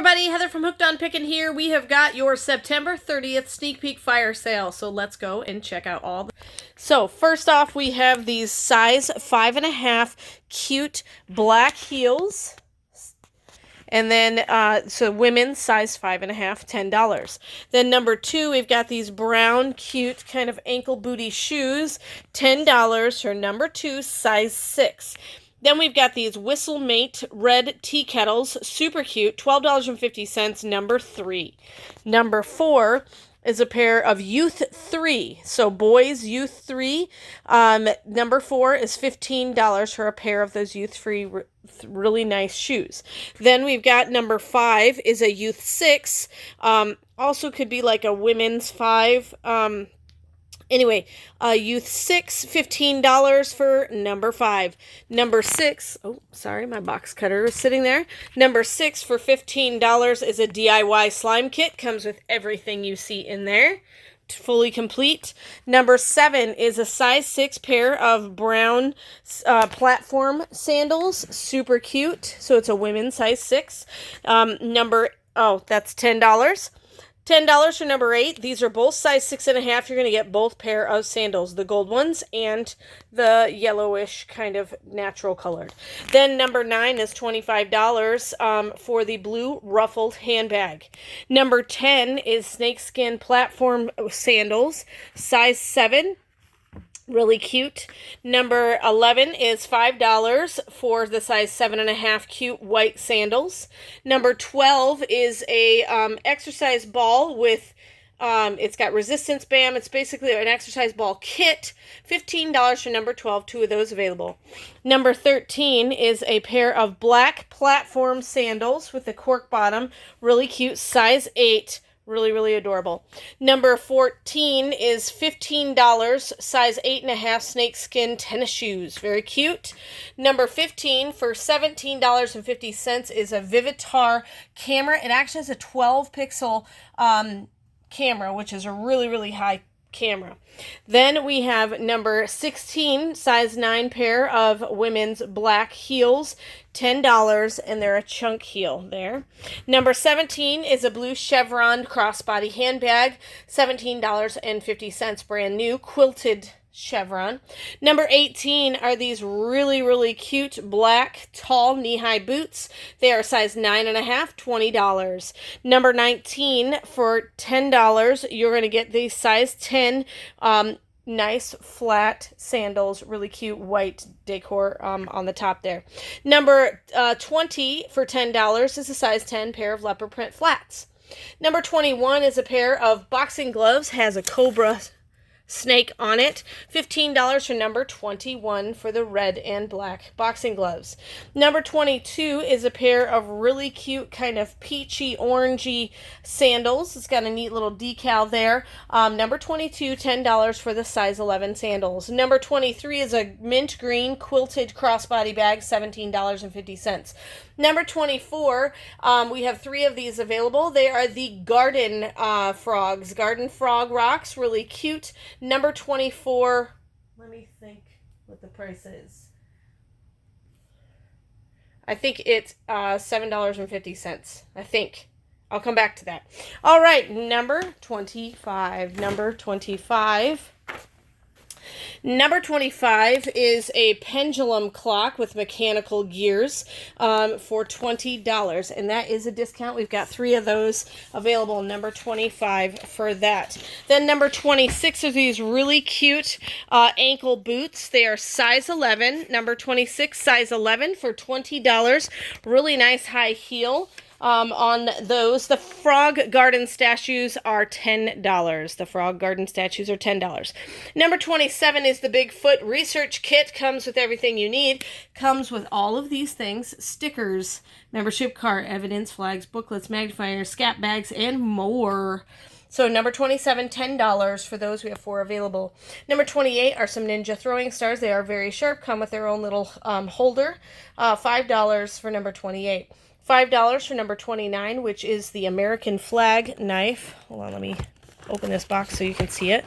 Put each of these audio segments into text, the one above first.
everybody, Heather from Hooked on Pickin here. We have got your September 30th sneak peek fire sale, so let's go and check out all the... So first off, we have these size 5.5 cute black heels. And then, so women's size 5.5, $10. Then number 2, we've got these brown, cute, kind of ankle booty shoes, $10 for number 2, size 6. Then we've got these Whistle Mate red tea kettles, super cute, $12.50, number 3. Number 4 is a pair of Youth 3, so boys Youth 3. Number 4 is $15 for a pair of those Youth 3 really nice shoes. Then we've got number 5 is a Youth 6, also could be like a women's 5. Anyway, Youth 6, $15 for number 5. Number 6, oh, sorry, my box cutter is sitting there. Number 6 for $15 is a DIY slime kit. Comes with everything you see in there. Fully complete. Number 7 is a size 6 pair of brown platform sandals. Super cute. So it's a women's size 6. That's $10. $10 for number 8. These are both size 6.5. You're going to get both pair of sandals, the gold ones and the yellowish kind of natural colored. Then number 9 is $25 for the blue ruffled handbag. Number 10 is snakeskin platform sandals, size 7. Really cute. Number 11 is $5 for the size 7.5 cute white sandals. Number 12 is a exercise ball with, it's got resistance band. It's basically an exercise ball kit. $15 for number 12, 2 of those available. Number 13 is a pair of black platform sandals with a cork bottom. Really cute, size 8. Really, really adorable. Number 14 is $15, size 8.5 snakeskin tennis shoes. Very cute. Number 15 for $17.50 is a Vivitar camera. It actually has a 12-pixel camera, which is a really, really high camera. Then we have number 16, size 9 pair of women's black heels, $10, and they're a chunk heel there. Number 17 is a blue chevron crossbody handbag, $17.50, brand new, quilted chevron. Number 18 are these really, really cute black tall knee-high boots. They are size 9.5, $20. Number 19 for $10, you're going to get these size 10 nice flat sandals, really cute white decor on the top there. Number 20 for $10 is a size 10 pair of leopard print flats. Number 21 is a pair of boxing gloves, has a cobra snake on it. $15 for number 21 for the red and black boxing gloves. Number 22 is a pair of really cute kind of peachy orangey sandals. It's got a neat little decal there. Number 22, $10 for the size 11 sandals. Number 23 is a mint green quilted crossbody bag, $17.50. Number 24, we have 3 of these available. They are the garden frogs, garden frog rocks, really cute. Number 24, let me think what the price is. I think it's $7.50, I think. I'll come back to that. All right, number 25. Number 25 is a pendulum clock with mechanical gears for $20, and that is a discount. We've got 3 of those available, number 25 for that. Then number 26 are these really cute ankle boots. They are size 11, number 26, size 11 for $20. Really nice high heel. On those, the frog garden statues are $10. The frog garden statues are $10. Number 27 is the Bigfoot research kit. Comes with everything you need. Comes with all of these things: stickers, membership card, evidence, flags, booklets, magnifiers, scat bags, and more. So number 27, $10 for those. We have 4 available. Number 28 are some ninja throwing stars. They are very sharp. Come with their own little holder. $5 for number 28. $5 for number 29, which is the American flag knife. Hold on, let me open this box so you can see it.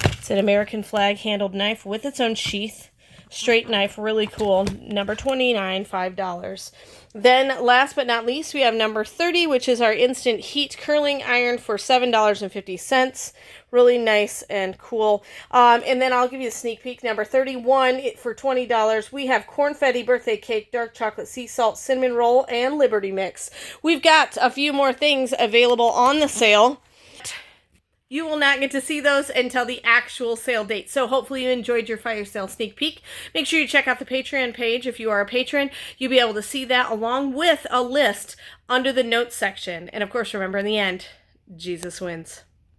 It's an American flag handled knife with its own sheath. straight knife, really cool. Number 29, $5. Then last but not least, we have number 30, which is our instant heat curling iron for $7.50. Really nice and cool. And then I'll give you a sneak peek. Number 31 for $20. We have cornfetti birthday cake, dark chocolate sea salt, cinnamon roll, and Liberty Mix. We've got a few more things available on the sale. You will not get to see those until the actual sale date. So hopefully you enjoyed your fire sale sneak peek. Make sure you check out the Patreon page. If you are a patron, you'll be able to see that along with a list under the notes section. And of course, remember in the end, Jesus wins.